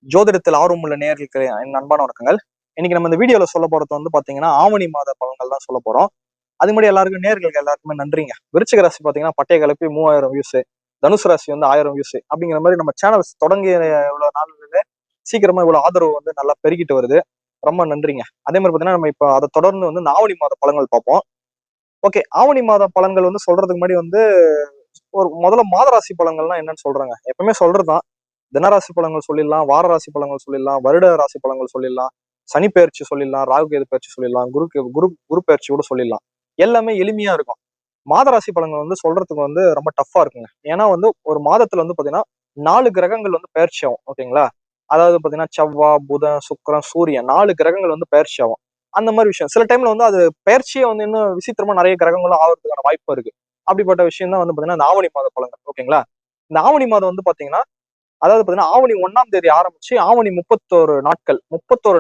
ஜோதிடத்தில் ஆர்வம் உள்ள நேயர்களுக்கு என் அன்பான வணக்கங்கள். இன்னைக்கு நம்ம இந்த வீடியோல சொல்ல போறது வந்து பாத்தீங்கன்னா ஆவணி மாத பலன்கள் தான் சொல்ல போறோம். அது முன்னாடி எல்லாருக்கும் நேயர்களுக்கு எல்லாருக்குமே நன்றிங்க. விருச்சிக ராசி பாத்தீங்கன்னா பட்டைய கிளப்பி 3000 வியூஸ், தனுசு ராசி வந்து 1000 வியூஸ் அப்படிங்கிற மாதிரி நம்ம சேனல் தொடங்கிய இவ்வளவு நாள்ல சீக்கிரமா இவ்வளவு ஆதரவு வந்து நல்லா பெருகிட்டு வருது. ரொம்ப நன்றிங்க. அதே மாதிரி பாத்தீங்கன்னா நம்ம இப்ப அதை தொடர்ந்து வந்து ஆவணி மாத பலன்கள் பார்ப்போம். ஓகே, ஆவணி மாத பலன்கள் வந்து சொல்றதுக்கு முன்னாடி வந்து ஒரு முதல்ல மாத ராசி பலன்கள்லாம் என்னன்னு சொல்றாங்க. எப்பவுமே சொல்றதுதான். தினராசி பலன்கள் சொல்லிடலாம், வார ராசி பலன்கள் சொல்லிடலாம், வருட ராசி பலன்கள் சொல்லிடலாம், சனி பயிற்சி சொல்லிடலாம், ராகு கேது பயிற்சி சொல்லிடலாம், குரு பயிற்சி கூட சொல்லிடலாம். எல்லாமே எளிமையா இருக்கும். மாத ராசி பலன்கள் வந்து சொல்றதுக்கு வந்து ரொம்ப டஃப்பா இருக்குங்க. ஏன்னா வந்து ஒரு மாதத்துல வந்து பாத்தீங்கன்னா 4 கிரகங்கள் வந்து பயிற்சி ஆகும். ஓகேங்களா? அதாவது பாத்தீங்கன்னா செவ்வாய், புதன், சுக்கிரன், சூரியன் 4 கிரகங்கள் வந்து பயிற்சி ஆகும். அந்த மாதிரி விஷயம் சில டைம்ல வந்து அது பயிற்சியை வந்து இன்னும் விசித்திரமா நிறைய கிரகங்களும் ஆகிறதுக்கான வாய்ப்பு இருக்கு. அப்படிப்பட்ட விஷயம் தான் வந்து பாத்தீங்கன்னா இந்த ஆவணி மாத பலன்கள். ஓகேங்களா? இந்த ஆவணி மாதம் வந்து பாத்தீங்கன்னா அதாவது பாத்தீங்கன்னா ஆவணி 1ஆம் தேதி ஆரம்பிச்சு ஆவணி 31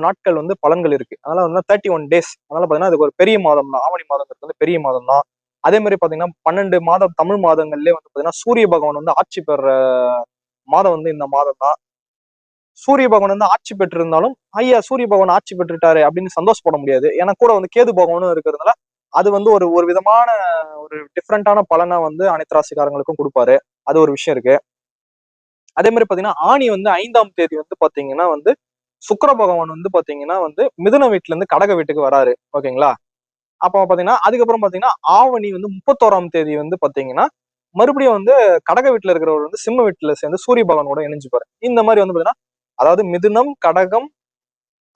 நாட்கள் வந்து பலன்கள் இருக்கு. அதனால வந்து 31 டேஸ். அதனால பாத்தீங்கன்னா அதுக்கு ஒரு பெரிய மாதம் தான். ஆவணி மாதங்கிறது வந்து பெரிய மாதம் தான். அதே மாதிரி பாத்தீங்கன்னா 12 மாதம் தமிழ் மாதங்கள்லயே வந்து பாத்தீங்கன்னா சூரிய பகவான் வந்து ஆட்சி பெற மாதம் வந்து இந்த மாதம் தான். சூரிய பகவான் வந்து ஆட்சி பெற்றிருந்தாலும் ஐயா சூரிய பகவான் ஆட்சி பெற்றுட்டாரு அப்படின்னு சந்தோஷப்பட முடியாது. ஏன்னா கூட வந்து கேது பகவானும் இருக்கிறதுனால அது வந்து ஒரு ஒரு விதமான ஒரு டிஃப்ரெண்டான பலனை வந்து அனைத்து ராசிக்காரங்களுக்கும் கொடுப்பாரு. அது ஒரு விஷயம் இருக்கு. அதே மாதிரி பாத்தீங்கன்னா ஆணி வந்து 5ஆம் தேதி வந்து பாத்தீங்கன்னா வந்து சுக்கிர பகவான் வந்து பாத்தீங்கன்னா வந்து மிதுன வீட்டுல இருந்து கடக வீட்டுக்கு வராரு. ஓகேங்களா? அப்ப பாத்தீங்கன்னா அதுக்கப்புறம் பாத்தீங்கன்னா ஆவணி வந்து 31ஆம் தேதி வந்து பாத்தீங்கன்னா மறுபடியும் வந்து கடக வீட்டுல இருக்கிறவர் வந்து சிம்ம வீட்டுல சேர்ந்து சூரிய பகவானோட இணைஞ்சுப்பாரு. இந்த மாதிரி வந்து பாத்தீங்கன்னா அதாவது மிதுனம், கடகம்,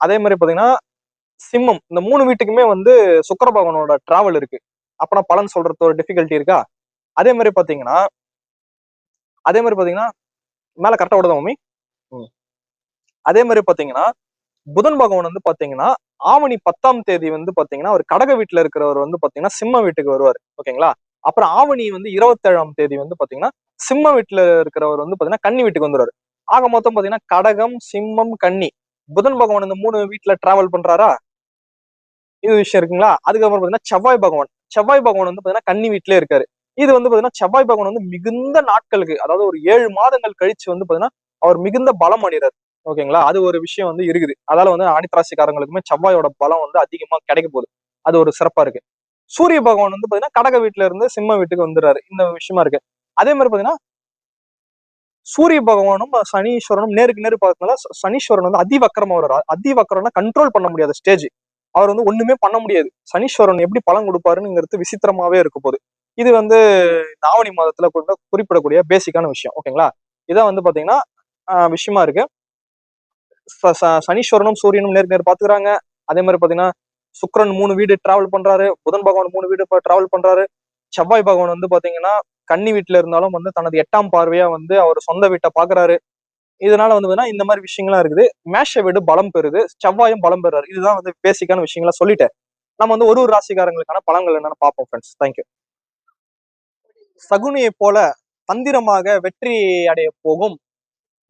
அதே மாதிரி பாத்தீங்கன்னா சிம்மம், இந்த 3 வீட்டுக்குமே வந்து சுக்கிர பகவானோட டிராவல் இருக்கு. அப்பனா பலன் சொல்றது ஒரு டிஃபிகல்ட்டி இருக்கா? அதே மாதிரி பாத்தீங்கன்னா அதே மாதிரி பாத்தீங்கன்னா மேல கரெக்டா விடுதா மம்மி? அதே மாதிரி பாத்தீங்கன்னா புதன் பகவான் வந்து பாத்தீங்கன்னா ஆவணி 10ஆம் தேதி வந்து பாத்தீங்கன்னா ஒரு கடக வீட்டுல இருக்கிறவர் வந்து பாத்தீங்கன்னா சிம்ம வீட்டுக்கு வருவார். ஓகேங்களா? அப்புறம் ஆவணி வந்து 27ஆம் தேதி வந்து பாத்தீங்கன்னா சிம்ம வீட்டுல இருக்கிறவர் வந்து பாத்தீங்கன்னா கன்னி வீட்டுக்கு வந்துருவாரு. ஆக மொத்தம் பாத்தீங்கன்னா கடகம், சிம்மம், கன்னி, புதன் பகவான் இந்த 3 வீட்டுல டிராவல் பண்றாரா? இது விஷயம் இருக்குங்களா? அதுக்கப்புறம் பாத்தீங்கன்னா செவ்வாய் பகவான் வந்து பாத்தீங்கன்னா கன்னி வீட்டிலே இருக்காரு. இது வந்து பாத்தீங்கன்னா செவ்வாய் பகவான் வந்து மிகுந்த நாட்களுக்கு, அதாவது ஒரு 7 மாதங்கள் கழிச்சு வந்து பாத்தீங்கன்னா அவர் மிகுந்த பலம் அடைகிறார். ஓகேங்களா? அது ஒரு விஷயம் வந்து இருக்குது. அதால வந்து அனைத்து ராசிக்காரங்களுக்குமே செவ்வாயோட பலம் வந்து அதிகமா கிடைக்க போகுது. அது ஒரு சிறப்பா இருக்கு. சூரிய பகவான் வந்து பாத்தீங்கன்னா கடக வீட்டுல இருந்து சிம்ம வீட்டுக்கு வந்துடுறாரு. இந்த விஷயமா இருக்கு. அதே மாதிரி பாத்தீங்கன்னா சூரிய பகவானும் சனீஸ்வரனும் நேருக்கு நேரு பார்த்ததுனால சனீஸ்வரன் வந்து அதிவக்கரமா வர்றாரு. அதிவக்கரம்னா கண்ட்ரோல் பண்ண முடியாத ஸ்டேஜ். அவர் வந்து ஒண்ணுமே பண்ண முடியாது. சனீஸ்வரன் எப்படி பலன் கொடுப்பாருங்கிறது விசித்திரமாவே இருக்க போகுது. இது வந்து ஆவணி மாதத்துல குறிப்பிடக்கூடிய பேசிக்கான விஷயம். ஓகேங்களா? இதான் வந்து பாத்தீங்கன்னா விஷயமா இருக்கு. சனீஸ்வரனும் சூரியனும் நேருக்கு நேர் பாத்துக்கிறாங்க. அதே மாதிரி பாத்தீங்கன்னா சுக்கிரன் 3 வீடு டிராவல் பண்றாரு. புதன் பகவான் 3 வீடு டிராவல் பண்றாரு. செவ்வாய் பகவான் வந்து பாத்தீங்கன்னா கன்னி வீட்டுல இருந்தாலும் வந்து தனது 8ஆம் பார்வையா வந்து அவர் சொந்த வீட்டை பாக்குறாரு. இதனால வந்து இந்த மாதிரி விஷயங்கள்லாம் இருக்குது. மேஷ வீடு பலம் பெறுது, செவ்வாயும் பலம் பெறாரு. இதுதான் வந்து பேசிக்கான விஷயங்களா சொல்லிட்டேன். நம்ம வந்து ஒரு ராசிக்காரங்களுக்கான பலன்கள் என்னன்னு பார்ப்போம் ஃப்ரெண்ட்ஸ். தேங்க்யூ. சகுனியை போல தந்திரமாக வெற்றி அடைய போகும்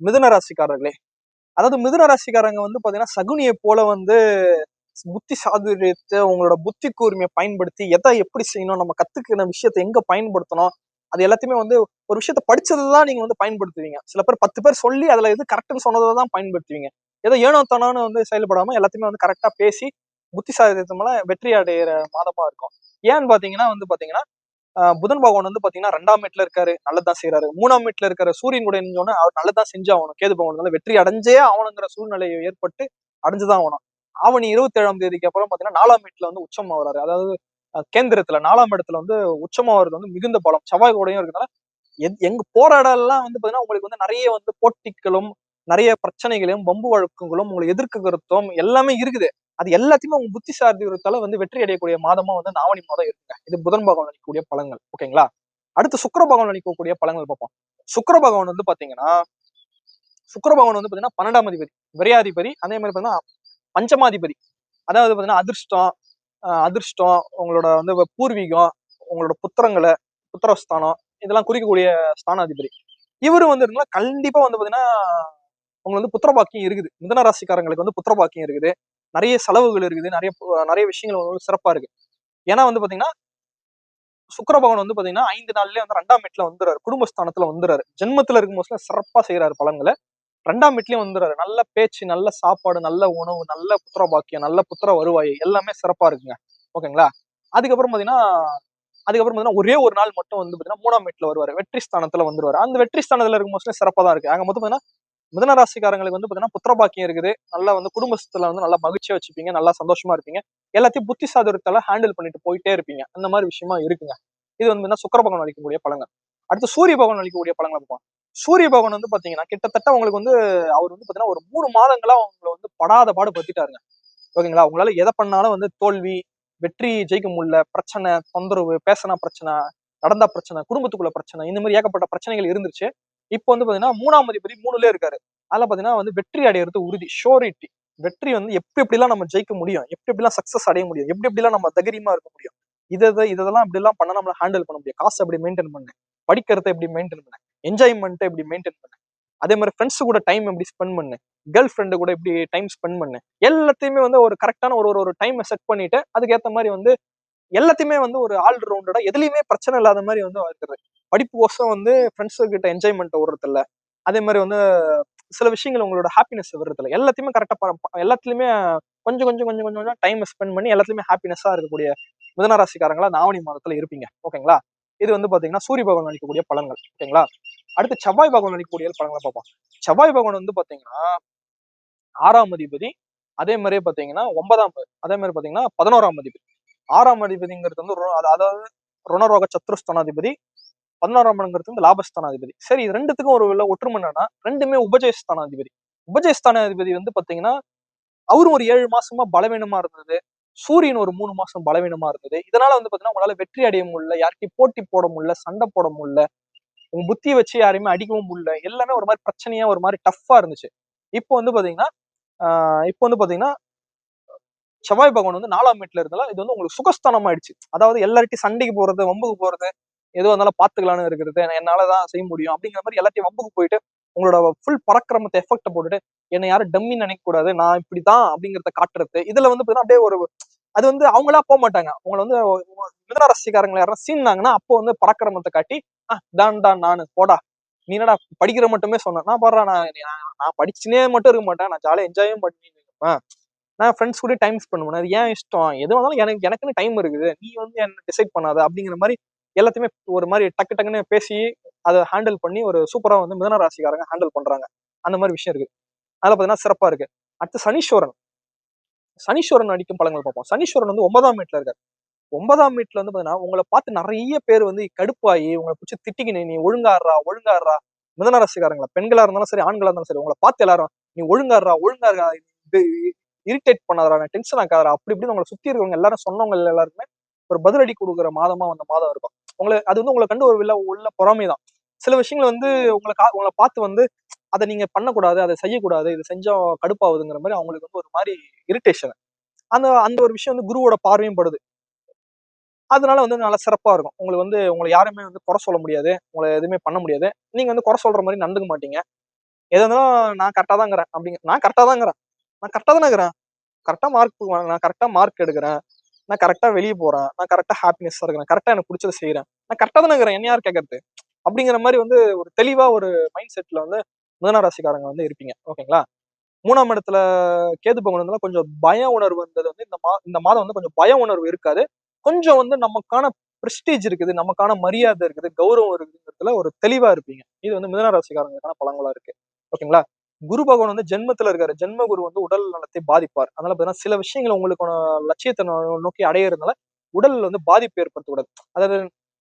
மிதுன ராசிக்காரர்களே. அதாவது மிதுன ராசிக்காரங்க வந்து பாத்தீங்கன்னா சகுனியை போல வந்து புத்தி சாதுரியத்தை, உங்களோட புத்தி கூர்மையை பயன்படுத்தி எதை எப்படி செய்யணும், நம்ம கத்துக்கிற விஷயத்தை எங்க பயன்படுத்தணும், அது எல்லாத்தையுமே வந்து ஒரு விஷயத்த படிச்சதுதான் நீங்க வந்து பயன்படுத்துவீங்க. சில பேர் 10 பேர் சொல்லி அதுல எது கரெக்ட்னு சொன்னதான் பயன்படுத்துவீங்க. ஏதோ ஏனோ தானோன்னு வந்து செயல்படாம எல்லாத்தையுமே வந்து கரெக்டா பேசி புத்திசாலித்தனம் மூலம் வெற்றி அடைகிற மாதமா இருக்கும். ஏன்னு பாத்தீங்கன்னா புதன் பகவான் வந்து பாத்தீங்கன்னா 2ஆம் வீட்டுல இருக்காரு, நல்லதான் செய்யறாரு. 3ஆம் வீட்டுல இருக்கிற சூரியன் கூட இருந்தோன்னா அவர் நல்லதான் செஞ்சு ஆகணும். கேது பகவான் வெற்றி அடைஞ்சே ஆகணுங்கிற சூழ்நிலை ஏற்பட்டு அடைஞ்சுதான் ஆகணும். ஆவணி 27ஆம் தேதிக்கு அப்புறம் பாத்தீங்கன்னா 4ஆம் வீட்டுல வந்து உச்சமா வராரு. அதாவது கேந்திரத்துல 4ஆம் இடத்துல வந்து உச்சமா வர்றது வந்து மிகுந்த பலம். செவ்வாய் கூடயும் இருக்கிறதுனால எங்க போற இடம் எல்லாம் வந்து பாத்தீங்கன்னா உங்களுக்கு வந்து நிறைய வந்து போட்டிகளும், நிறைய பிரச்சனைகளையும், வம்பு வழக்குகளும், உங்களை எதிர்க்கிறதும் எல்லாமே இருக்குது. அது எல்லாத்தையுமே உங்க புத்திசாலித்தால வந்து வெற்றி அடையக்கூடிய மாதமா வந்து ஆவணி மாதம் இருக்குங்க. இது புதன் பகவான் அளிக்கக்கூடிய பலன்கள். ஓகேங்களா? அடுத்து சுக்கிர பகவான் அளிக்கக்கூடிய பலன்கள் பார்ப்போம். சுக்கிர பகவான் வந்து பாத்தீங்கன்னா 12ஆம் அதிபதி, விரையாதிபதி, அதே மாதிரி பாத்தீங்கன்னா பஞ்சமாதிபதி. அதாவது பாத்தீங்கன்னா அதிர்ஷ்டம், உங்களோட வந்து பூர்வீகம், உங்களோட புத்திரங்களை, புத்திரஸ்தானம், இதெல்லாம் குறிக்கக்கூடிய ஸ்தானாதிபதி. இவரு வந்து கண்டிப்பா வந்து பாத்தீங்கன்னா உங்களுக்கு வந்து புத்திரபாக்கியம் இருக்குது. மிதுன ராசிக்காரங்களுக்கு வந்து புத்திரபாக்கியம் இருக்குது. நிறைய செலவுகள் இருக்குது. நிறைய விஷயங்கள் வந்து சிறப்பா இருக்கு. ஏன்னா வந்து பாத்தீங்கன்னா சுக்கிர பகவான் வந்து பாத்தீங்கன்னா 5 நாள்லயே வந்து 2ஆம் வீட்டுல வந்துறாரு. குடும்பஸ்தானத்துல வந்துறாரு. ஜென்மத்துல இருக்கும் போது சிறப்பா செய்யறாரு பலன்களை. 2ஆம் வீட்லயும் வந்துடுறாரு. நல்ல பேச்சு, நல்ல சாப்பாடு, நல்ல உணவு, நல்ல புத்திர பாக்கியம், நல்ல புத்திர வருவாய் எல்லாமே சிறப்பா இருக்குங்க. ஓகேங்களா? அதுக்கப்புறம் பாத்தீங்கன்னா ஒரே ஒரு நாள் மட்டும் வந்து பாத்தீங்கன்னா 3ஆம் வீட்ல வருவாரு. வெற்றி ஸ்தானத்துல வந்துருவாரு. அந்த வெற்றி ஸ்தானத்துல இருக்கும் மோஸ்ட்லி சிறப்பா தான் இருக்கு. அங்க மொத்தம் பாத்தீங்கன்னா மிதுன ராசிக்காரங்களுக்கு வந்து பாத்தீங்கன்னா புத்திர பாக்கியம் இருக்குது. நல்லா வந்து குடும்பத்துல வந்து நல்லா மகிழ்ச்சியா வச்சுப்பீங்க. நல்லா சந்தோஷமா இருப்பீங்க. எல்லாத்தையும் புத்தி சாதுரியத்தால ஹேண்டில் பண்ணிட்டு போயிட்டே இருப்பீங்க. அந்த மாதிரி விஷயமா இருக்குங்க. இது வந்து சுக்கிர பகவான் அளிக்கக்கூடிய பலன்கள். அடுத்து சூரிய பகவான் அளிக்கக்கூடிய பலன்களை பார்ப்போம். சூரிய பகவான் வந்து பாத்தீங்கன்னா கிட்டத்தட்ட உங்களுக்கு வந்து அவர் வந்து பாத்தீங்கன்னா ஒரு 3 மாதங்களா உங்களை வந்து படாத பாடு படுத்திட்டாருங்க. ஓகேங்களா? உங்களால எதை பண்ணாலும் வந்து தோல்வி, வெற்றி ஜெயிக்க முடியல, பிரச்சனை, தொந்தரவு, பேசினா பிரச்சனை, நடந்தா பிரச்சனை, குடும்பத்துக்குள்ள பிரச்சனை, இந்த மாதிரி ஏகப்பட்ட பிரச்சனைகள் இருந்துச்சு. இப்போ வந்து பாத்தீங்கன்னா 3ஆம் அதிபதி 3லயே இருக்காரு. அதுல பாத்தீங்கன்னா வந்து வெற்றி அடையிறது உறுதி, ஷோரிட்டி. வெற்றி வந்து எப்படி எப்படிலாம் நம்ம ஜெயிக்க முடியும், எப்படி எப்படிலாம் சக்சஸ் அடைய முடியும், எப்படி எப்படிலாம் நம்ம தைரியமா இருக்க முடியும், இதெல்லாம் இப்படி எல்லாம் பண்ணா நம்மள ஹேண்டில் பண்ண முடியும், காசு எப்படி மெயின்டைன் பண்ண, படிக்கிறத எப்படி மெயின்டைன் பண்ண, என்ஜாய்மெண்ட் எப்படி மெயின்டைன் பண்ண, அதே மாதிரி ஃப்ரெண்ட்ஸ் கூட டைம் எப்படி ஸ்பெண்ட் பண்ணு, கேர்ள் ஃப்ரெண்டு கூட எப்படி டைம் ஸ்பெண்ட் பண்ணு, எல்லாத்தையுமே வந்து ஒரு கரெக்டான ஒரு டைம் செட் பண்ணிட்டு அதுக்கேற்ற மாதிரி வந்து எல்லாத்தையுமே வந்து ஒரு ஆல் ரவுண்டடா எதுலயுமே பிரச்சனை இல்லாத மாதிரி வந்து இருக்கிறது. படிப்பு கோசம் வந்து ஃப்ரெண்ட்ஸ் கிட்ட என்ஜாய்மெண்ட் விடுறது இல்ல. அதே மாதிரி வந்து சில விஷயங்கள் உங்களோட ஹாப்பினஸ் விடுறது இல்ல. எல்லாத்தையுமே கரெக்டா எல்லாத்துலயுமே கொஞ்சம் கொஞ்சம் கொஞ்சம் கொஞ்சம் டைம் ஸ்பெண்ட் பண்ணி எல்லாத்துலயுமே ஹாப்பினஸா இருக்கக்கூடிய மிதுன ராசிக்காரங்களா ஆவணி மாதத்துல இருப்பீங்க. ஓகேங்களா? இது வந்து பாத்தீங்கன்னா சூரிய பகவான் அளிக்கக்கூடிய பலன்கள். ஓகேங்களா? அடுத்து செவ்வாய் பகவான் அளிக்கக்கூடிய பலன்களை பார்ப்போம். செவ்வாய் பகவான் வந்து பாத்தீங்கன்னா 6ஆம் அதிபதி, அதே மாதிரியே பாத்தீங்கன்னா 9ஆம், அதே மாதிரி பாத்தீங்கன்னா 11ஆம் அதிபதி. 6ஆம் அதிபதிங்கிறது வந்து அதாவது ருணரோக சத்ருஸ்தானாதிபதி, 11ஆம் இடங்கிறது வந்து லாபஸ்தானாதிபதி. சரி, இது ரெண்டுத்துக்கும் ஒரு ஒற்றுமை என்னன்னா ரெண்டுமே உபஜயஸ்தானாதிபதி. உபஜயஸ்தானாதிபதி வந்து பாத்தீங்கன்னா அவரும் ஒரு 7 மாசமா பலவீனமா இருந்தது. சூரியன் ஒரு 3 மாசம் பலவீனமா இருந்தது. இதனால வந்து பாத்தீங்கன்னா உங்களால வெற்றி அடைய முடியல, யார்கிட்டயும் போட்டி போட முடியல, சண்டை போட முடியல, உங்க புத்திய வச்சு யாரையுமே அடிக்கவும் முடியல. எல்லாமே ஒரு மாதிரி பிரச்சனையா ஒரு மாதிரி டஃப்பா இருந்துச்சு. இப்போ வந்து பாத்தீங்கன்னா இப்போ வந்து பாத்தீங்கன்னா செவ்வாய் பகவான் வந்து 4ஆம் வீட்டுல இருந்தாலும் இது வந்து உங்களுக்கு சுகஸ்தானம் ஆயிடுச்சு. அதாவது எல்லார்ட்டையும் சண்டைக்கு போறது, வம்புக்கு போறது, எதுவா இருந்தாலும் பாத்துக்கலாம்னு இருக்கிறது, என்னாலதான் செய்ய முடியும் அப்படிங்கிற மாதிரி எல்லாத்தையும் வம்புக்கு போயிட்டு உங்களோட ஃபுல் பராக்கிரமத்தை எஃபெக்ட போட்டுட்டு என்னை யாரும் டம்மின்னு நினைக்க கூடாது, நான் இப்படிதான் அப்படிங்கறத காட்டுறது. இதுல வந்து பாத்தீங்கன்னா அப்படியே ஒரு அது வந்து அவங்களா போக மாட்டாங்க. உங்களை வந்து மிதுன ராசிக்காரங்களை யாரும் சீன்னாங்கன்னா அப்போ வந்து பராக்கிரமத்தை காட்டி தான் நானு போடா, நீ என்னடா படிக்கிற மட்டுமே சொன்ன, நான் பாடுறேன், நான் படிச்சுனே மட்டும் இருக்க மாட்டேன், நான் ஜாலியா என்ஜாயும் பண்ணி இருப்பேன், நான் ஃப்ரெண்ட்ஸ் கூட டைம் ஸ்பெண்ட் பண்ணுவேன், அது ஏன் இஷ்டம், எது வந்தாலும் எனக்குன்னு டைம் இருக்குது, நீ வந்து என்ன டிசைட் பண்ணாத அப்படிங்கிற மாதிரி எல்லாத்தையுமே ஒரு மாதிரி டக்கு டக்குன்னு பேசி அதை ஹேண்டில் பண்ணி ஒரு சூப்பரா வந்து மிதுன ராசிக்காரங்க ஹேண்டில் பண்றாங்க. அந்த மாதிரி விஷயம் இருக்கு. அதுல பாத்தீங்கன்னா சிறப்பா இருக்கு. அடுத்து சனீஸ்வரன். சனீஸ்வரன் அடிக்கும் பலன்கள் பார்ப்போம். சனீஸ்வரன் வந்து 9ஆம் வீட்டுல இருக்காரு. 9ஆம் வீட்டுல வந்து பாத்தீங்கன்னா உங்களை பார்த்து நிறைய பேர் வந்து கடுப்பாயி உங்களை பிடிச்சி திட்டிக்கினு நீ ஒழுங்காடுறா மிதுன ராசிக்காரங்களா பெண்களா இருந்தாலும் சரி ஆண்களா இருந்தாலும் சரி உங்களை பார்த்து எல்லாரும் நீ ஒழுங்காடுறா இரிட்டேட் பண்ணாதரா, டென்ஷன் ஆக்காதரா, அப்படி இப்படின்னு உங்களை சுத்தி இருக்கவங்க எல்லாரும் சொன்னவங்க எல்லாருக்குமே ஒரு பதிலடி கொடுக்குற மாதமா அந்த மாதம் இருக்கும். அது வந்து உங்களை கண்டு ஒரு உள்ள பொறாமைதான். சில விஷயங்கள் வந்து உங்களை பார்த்து வந்து அதை நீங்க பண்ணக்கூடாது, அதை செய்யக்கூடாது, இது செஞ்சா கடுப்பாகுதுங்கிற மாதிரி அவங்களுக்கு வந்து ஒரு மாதிரி இரிட்டேஷன். அந்த அந்த ஒரு விஷயம் வந்து குருவோட பார்வையும் படுது. அதனால வந்து நல்லா சிறப்பா இருக்கும். உங்களுக்கு வந்து உங்களை யாருமே வந்து குறை சொல்ல முடியாது, உங்களை எதுவுமே பண்ண முடியாது. நீங்க வந்து குறை சொல்ற மாதிரி நடந்துக்க மாட்டீங்க. எதா இருந்தாலும் நான் கரெக்டா தான் இருக்கிறேன் அப்படிங்க, நான் கரெக்டா தான் இருக்கிறேன், நான் கரெக்டா தானே இருக்கிறேன், கரெக்டா மார்க், நான் கரெக்டா மார்க் எடுக்கிறேன், நான் கரெக்டா வெளியே போறேன், நான் கரெக்டா ஹாப்பினஸ்ஸா இருக்கிறேன், கரெக்டா எனக்கு பிடிச்சதை செய்யறேன், நான் கரெக்டா தானே இருக்கிறேன், என்ன யார் கேட்கறது அப்படிங்கிற மாதிரி வந்து ஒரு தெளிவா ஒரு மைண்ட் செட்ல வந்து மிதுன ராசிக்காரங்க வந்து இருப்பீங்க. ஓகேங்களா? 3ஆம் இடத்துல கேது பகவான் இருந்தாலும் கொஞ்சம் பய உணர்வு வந்தது வந்து இந்த மாதம் வந்து கொஞ்சம் பய உணர்வு இருக்காது. கொஞ்சம் வந்து நமக்கான பிரஸ்டீஜ் இருக்குது, நமக்கான மரியாதை இருக்குது, கௌரவம் இருக்குங்கிறதுல ஒரு தெளிவா இருப்பீங்க. இது வந்து மிதுன ராசிக்காரங்களுக்கான பலங்களா இருக்கு. ஓகேங்களா? குரு பகவான் வந்து ஜென்மத்துல இருக்காரு. ஜென்ம குரு வந்து உடல் நலத்தை பாதிப்பார். அதனால பாத்தீங்கன்னா சில விஷயங்கள் உங்களுக்கான லட்சியத்தை நோக்கி அடையிறதுனால உடல்ல வந்து பாதிப்பு ஏற்படுத்தக்கூடாது. அதாவது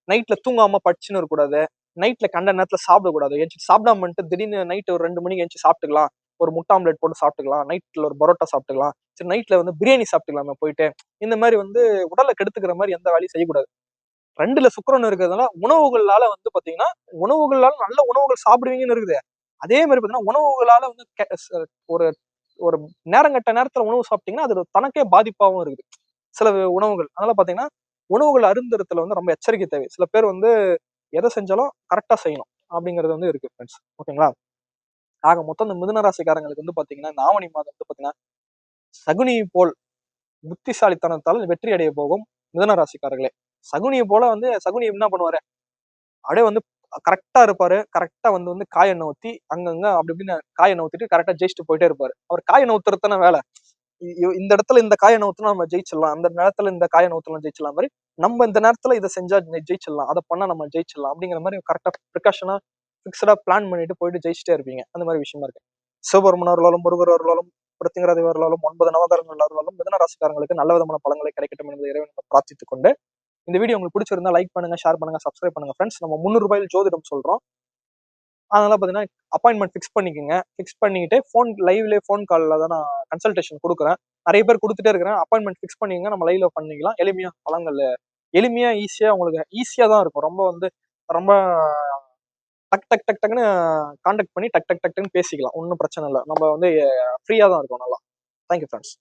நைட்ல தூங்காம படிச்சுன்னு இருக்கக்கூடாது, நைட்ல கண்ட நேரத்துல சாப்பிடக்கூடாது, எந்திரிச்சு சாப்பிடாம பண்ணிட்டு திடீர்னு நைட் ஒரு 2 மணிக்கு எந்திரிச்சு சாப்பிட்டுக்கலாம், ஒரு முட்டை ஆம்லெட் போட்டு சாப்பிட்டுக்கலாம், நைட்ல ஒரு பரோட்டா சாப்பிட்டுக்கலாம், சரி நைட்ல வந்து பிரியாணி சாப்பிட்டுக்கலாமே போயிட்டு, இந்த மாதிரி வந்து உடலை கெடுத்துக்கிற மாதிரி எந்த வேலையும் செய்யக்கூடாது. 2ல சுக்கிரன் இருக்கிறதுனால உணவுகளால வந்து பாத்தீங்கன்னா உணவுகளால நல்ல உணவுகள் சாப்பிடுவீங்கன்னு இருக்குது. அதே மாதிரி பாத்தீங்கன்னா உணவுகளால வந்து ஒரு ஒரு நேரங்கட்ட நேரத்துல உணவு சாப்பிட்டீங்கன்னா அது தனக்கே பாதிப்பாகவும் இருக்குது சில உணவுகள். அதனால பாத்தீங்கன்னா உணவுகள் அருந்துறதுல வந்து ரொம்ப எச்சரிக்கை தேவை. சில பேர் வந்து எதை செஞ்சாலும் கரெக்டா செய்யணும் அப்படிங்கிறது வந்து இருக்கு ஃப்ரெண்ட்ஸ். ஓகேங்களா? ஆக மொத்தம் இந்த மிதுன ராசிக்காரங்களுக்கு வந்து பாத்தீங்கன்னா இந்த ஆவணி மாதம் வந்து பாத்தீங்கன்னா சகுனி போல் புத்திசாலித்தனத்தால் வெற்றி அடைய போகும் மிதுன ராசிக்காரர்களே. சகுனியை போல வந்து சகுனி என்ன பண்ணுவாரு, அப்படியே வந்து கரெக்டா இருப்பாரு. கரெக்டா வந்து காய நவுத்தி அங்கங்க அப்படி இப்படின்னு காய நவுத்திட்டு கரெக்டா ஜெயிச்சுட்டு போயிட்டே இருப்பாரு. அவர் காய நவுத்துறது தானே வேலை. இந்த இடத்துல இந்த காய நவுத்துனா நம்ம ஜெயிச்சிடலாம், அந்த நேரத்துல இந்த காய நவுத்தலாம் ஜெயிச்சிடலாம் மாதிரி, நம்ம இந்த நேரத்துல இதை செஞ்சா ஜெயிச்சிடலாம், அதை பண்ணா நம்ம ஜெயிச்சிடலாம் அப்படிங்கிற மாதிரி கரெக்டா ப்ரிகாஷனா பிக்ஸடா பிளான் பண்ணிட்டு போயிட்டு ஜெயிச்சிட்டே இருப்பீங்க. அந்த மாதிரி விஷயமா இருக்கு. சிவபெருமன் அருளாலும், முருகர் அருளாலும், பிருத்திங்கராதி அருளாலும், 9 நவகிரகங்கள் அருளாலும் மிதுன ராசிக்காரங்களுக்கு நல்ல விதமான பலன்களை கிடைக்கட்டும் என்பதை இறைவனை பிரார்த்தித்துக் கொண்டு, இந்த வீடியோ உங்களுக்கு பிடிச்சிருந்தா லைக் பண்ணுங்க, ஷேர் பண்ணுங்க, சப்ஸ்கிரைப் பண்ணுங்க ஃப்ரெண்ட்ஸ். நம்ம 300 ரூபாயில் ஜோதிடம் சொல்றோம். அதனால பாத்தீங்கன்னா அப்பாயின்மெண்ட் ஃபிக்ஸ் பண்ணிக்கோங்க. ஃபிக்ஸ் பண்ணிக்கிட்டு லைவ்லயே ஃபோன் கால்ல தான் நான் கன்சல்டேஷன் கொடுக்குறேன். நிறைய பேர் கொடுத்துட்டே இருக்கிறேன். அப்பாயின்மெண்ட் ஃபிக்ஸ் பண்ணிக்கங்க, நம்ம லைவ்ல பண்ணிக்கலாம். எளிமையா பழங்கள் எளிமையா ஈஸியா உங்களுக்கு ஈஸியா தான் இருக்கும். ரொம்ப டக் டக் டக் டக்னு கான்டாக்ட் பண்ணி டக் டக் டக்னு பேசிக்கலாம். ஒன்றும் பிரச்சனை இல்லை. நம்ம ஃப்ரீயா தான் இருக்கும். நல்லா தேங்க்யூ ஃப்ரெண்ட்ஸ்.